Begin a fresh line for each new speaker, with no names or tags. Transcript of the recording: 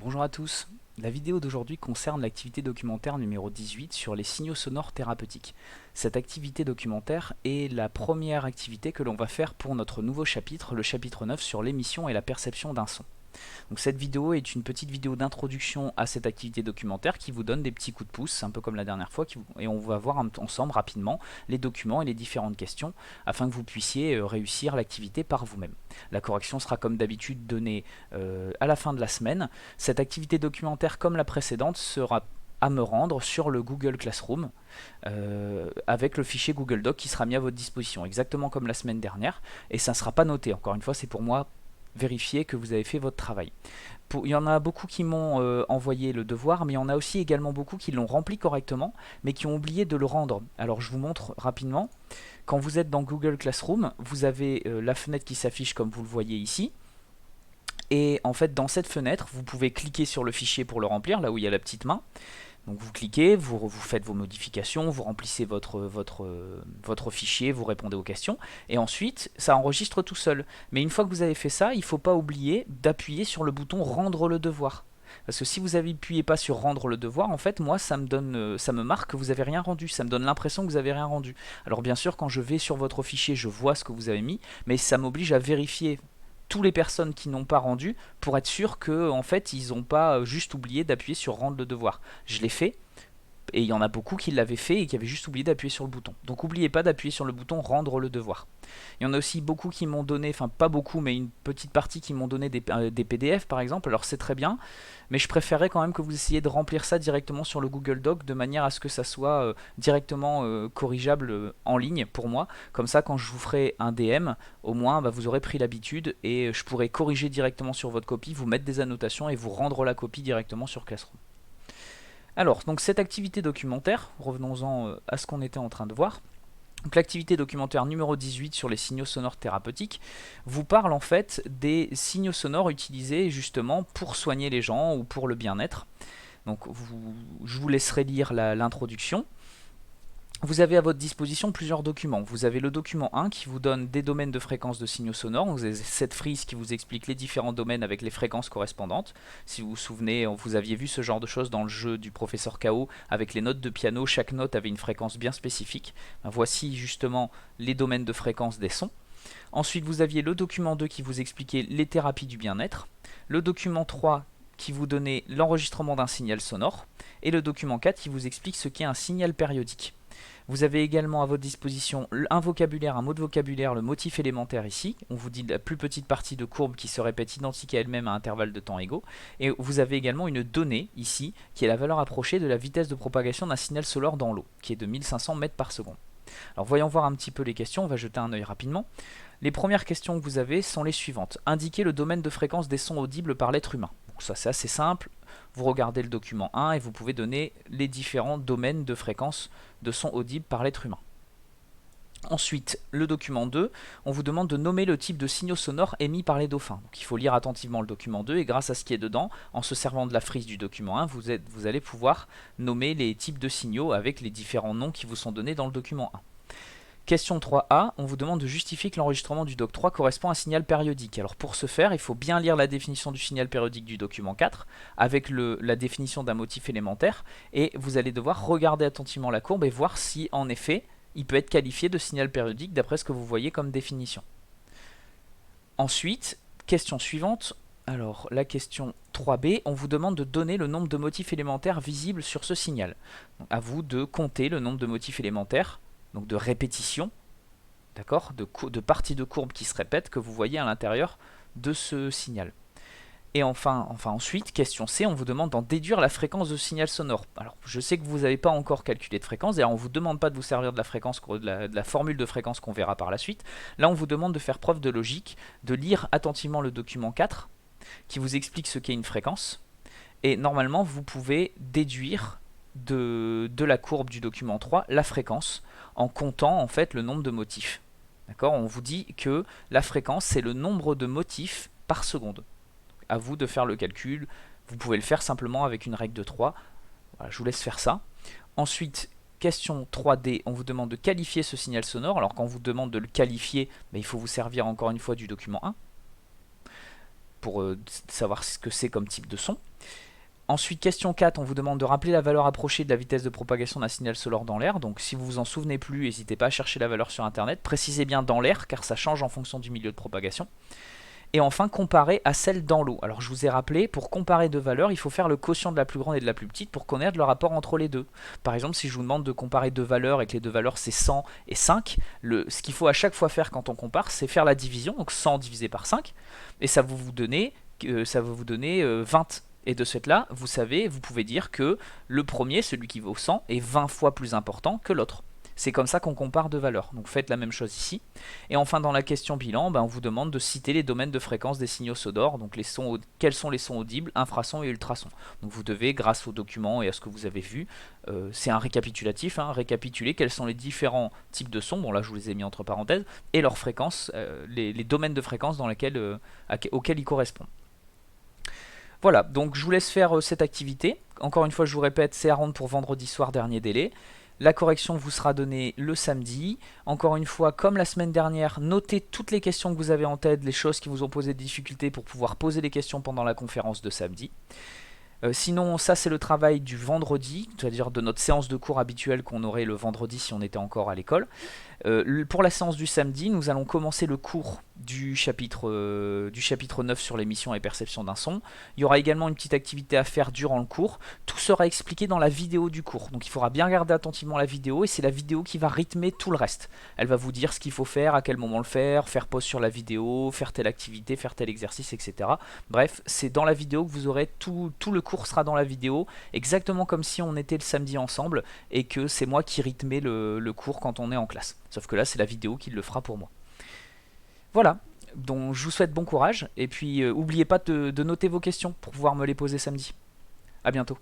Bonjour à tous. La vidéo d'aujourd'hui concerne l'activité documentaire numéro 18 sur les signaux sonores thérapeutiques. Cette activité documentaire est la première activité que l'on va faire pour notre nouveau chapitre, le chapitre 9 sur l'émission et la perception d'un son. Donc cette vidéo est une petite vidéo d'introduction à cette activité documentaire qui vous donne des petits coups de pouce, un peu comme la dernière fois, et on va voir ensemble rapidement les documents et les différentes questions afin que vous puissiez réussir l'activité par vous-même. La correction sera comme d'habitude donnée à la fin de la semaine. Cette activité documentaire, comme la précédente, sera à me rendre sur le Google Classroom avec le fichier Google Doc qui sera mis à votre disposition, exactement comme la semaine dernière, et ça ne sera pas noté. Encore une fois, c'est pour moi vérifier que vous avez fait votre travail. Il y en a beaucoup qui m'ont envoyé le devoir, mais il y en a aussi également beaucoup qui l'ont rempli correctement, mais qui ont oublié de le rendre. Alors je vous montre rapidement. Quand vous êtes dans Google Classroom, vous avez la fenêtre qui s'affiche comme vous le voyez ici. Et en fait, dans cette fenêtre, vous pouvez cliquer sur le fichier pour le remplir, là où il y a la petite main. Donc vous cliquez, vous faites vos modifications, vous remplissez votre fichier, vous répondez aux questions, et ensuite ça enregistre tout seul. Mais une fois que vous avez fait ça, il ne faut pas oublier d'appuyer sur le bouton rendre le devoir. Parce que si vous n'appuyez pas sur rendre le devoir, en fait, moi, ça me marque que vous n'avez rien rendu. Ça me donne l'impression que vous n'avez rien rendu. Alors bien sûr, quand je vais sur votre fichier, je vois ce que vous avez mis, mais ça m'oblige à vérifier toutes les personnes qui n'ont pas rendu pour être sûr que en fait ils n'ont pas juste oublié d'appuyer sur rendre le devoir. Je l'ai fait et il y en a beaucoup qui l'avaient fait et qui avaient juste oublié d'appuyer sur le bouton. Donc n'oubliez pas d'appuyer sur le bouton rendre le devoir. Il y en a aussi beaucoup qui m'ont donné, enfin pas beaucoup mais une petite partie qui m'ont donné des PDF par exemple, alors c'est très bien, mais je préférerais quand même que vous essayiez de remplir ça directement sur le Google Doc de manière à ce que ça soit directement corrigeable en ligne pour moi. Comme ça quand je vous ferai un DM, au moins vous aurez pris l'habitude et je pourrai corriger directement sur votre copie, vous mettre des annotations et vous rendre la copie directement sur Classroom. Alors, donc cette activité documentaire, revenons-en à ce qu'on était en train de voir. Donc l'activité documentaire numéro 18 sur les signaux sonores thérapeutiques vous parle en fait des signaux sonores utilisés justement pour soigner les gens ou pour le bien-être. Donc je vous laisserai lire l'introduction. Vous avez à votre disposition plusieurs documents. Vous avez le document 1 qui vous donne des domaines de fréquences de signaux sonores. Vous avez cette frise qui vous explique les différents domaines avec les fréquences correspondantes. Si vous vous souvenez, vous aviez vu ce genre de choses dans le jeu du professeur K.O. avec les notes de piano. Chaque note avait une fréquence bien spécifique. Voici justement les domaines de fréquences des sons. Ensuite, vous aviez le document 2 qui vous expliquait les thérapies du bien-être. Le document 3 qui vous donnait l'enregistrement d'un signal sonore. Et le document 4 qui vous explique ce qu'est un signal périodique. Vous avez également à votre disposition un vocabulaire, un mot de vocabulaire, le motif élémentaire ici. On vous dit la plus petite partie de courbe qui se répète identique à elle-même à intervalles de temps égaux. Et vous avez également une donnée ici, qui est la valeur approchée de la vitesse de propagation d'un signal sonore dans l'eau, qui est de 1500 mètres par seconde. Alors voyons voir un petit peu les questions, on va jeter un œil rapidement. Les premières questions que vous avez sont les suivantes. Indiquez le domaine de fréquence des sons audibles par l'être humain. Donc ça c'est assez simple. Vous regardez le document 1 et vous pouvez donner les différents domaines de fréquence de sons audibles par l'être humain. Ensuite, le document 2, on vous demande de nommer le type de signaux sonores émis par les dauphins. Donc il faut lire attentivement le document 2 et grâce à ce qui est dedans, en se servant de la frise du document 1, vous allez pouvoir nommer les types de signaux avec les différents noms qui vous sont donnés dans le document 1. Question 3a, on vous demande de justifier que l'enregistrement du doc 3 correspond à un signal périodique. Alors pour ce faire, il faut bien lire la définition du signal périodique du document 4 avec la définition d'un motif élémentaire et vous allez devoir regarder attentivement la courbe et voir si en effet il peut être qualifié de signal périodique d'après ce que vous voyez comme définition. Ensuite, question suivante, alors la question 3b, on vous demande de donner le nombre de motifs élémentaires visibles sur ce signal. Donc, à vous de compter le nombre de motifs élémentaires, donc de répétitions, d'accord, de parties de courbes qui se répètent que vous voyez à l'intérieur de ce signal. Et enfin ensuite, question C, on vous demande d'en déduire la fréquence de signal sonore. Alors je sais que vous n'avez pas encore calculé de fréquence, d'ailleurs on ne vous demande pas de vous servir de la fréquence, de la formule de fréquence qu'on verra par la suite. Là on vous demande de faire preuve de logique, de lire attentivement le document 4 qui vous explique ce qu'est une fréquence. Et normalement vous pouvez déduire de la courbe du document 3 la fréquence en comptant en fait le nombre de motifs. D'accord ? On vous dit que la fréquence c'est le nombre de motifs par seconde. À vous de faire le calcul, vous pouvez le faire simplement avec une règle de 3. Voilà, je vous laisse faire ça. Ensuite, question 3D, on vous demande de qualifier ce signal sonore. Alors quand on vous demande de le qualifier, il faut vous servir encore une fois du document 1. pour savoir ce que c'est comme type de son. Ensuite, question 4, on vous demande de rappeler la valeur approchée de la vitesse de propagation d'un signal sonore dans l'air. Donc si vous vous en souvenez plus, n'hésitez pas à chercher la valeur sur internet. Précisez bien dans l'air, car ça change en fonction du milieu de propagation. Et enfin, comparer à celle dans l'eau. Alors je vous ai rappelé, pour comparer deux valeurs, il faut faire le quotient de la plus grande et de la plus petite pour connaître le rapport entre les deux. Par exemple, si je vous demande de comparer deux valeurs et que les deux valeurs c'est 100 et 5, ce qu'il faut à chaque fois faire quand on compare, c'est faire la division, donc 100 divisé par 5, et ça va vous donner 20. Et de ce fait-là, vous savez, vous pouvez dire que le premier, celui qui vaut 100, est 20 fois plus important que l'autre. C'est comme ça qu'on compare deux valeurs. Donc faites la même chose ici. Et enfin, dans la question bilan, on vous demande de citer les domaines de fréquence des signaux sonores. Donc quels sont les sons audibles, infrasons et ultrasons. Donc vous devez, grâce au document et à ce que vous avez vu, c'est un récapitulatif, récapituler quels sont les différents types de sons. Bon là je vous les ai mis entre parenthèses. Et leurs fréquences, les domaines de fréquence auxquels ils correspondent. Voilà, donc je vous laisse faire cette activité. Encore une fois, je vous répète, c'est à rendre pour vendredi soir, dernier délai. La correction vous sera donnée le samedi. Encore une fois, comme la semaine dernière, notez toutes les questions que vous avez en tête, les choses qui vous ont posé des difficultés pour pouvoir poser les questions pendant la conférence de samedi. Sinon, ça c'est le travail du vendredi, c'est-à-dire de notre séance de cours habituelle qu'on aurait le vendredi si on était encore à l'école. Pour la séance du samedi, nous allons commencer le cours du chapitre 9 sur l'émission et perception d'un son. Il y aura également une petite activité à faire durant le cours. Tout sera expliqué dans la vidéo du cours. Donc il faudra bien regarder attentivement la vidéo et c'est la vidéo qui va rythmer tout le reste. Elle va vous dire ce qu'il faut faire, à quel moment le faire pause sur la vidéo, faire telle activité, faire tel exercice, etc. Bref, c'est dans la vidéo que vous aurez tout le cours sera dans la vidéo, exactement comme si on était le samedi ensemble et que c'est moi qui rythmais le cours quand on est en classe. Sauf que là, c'est la vidéo qui le fera pour moi. Voilà, donc je vous souhaite bon courage et puis n'oubliez pas de noter vos questions pour pouvoir me les poser samedi. A bientôt.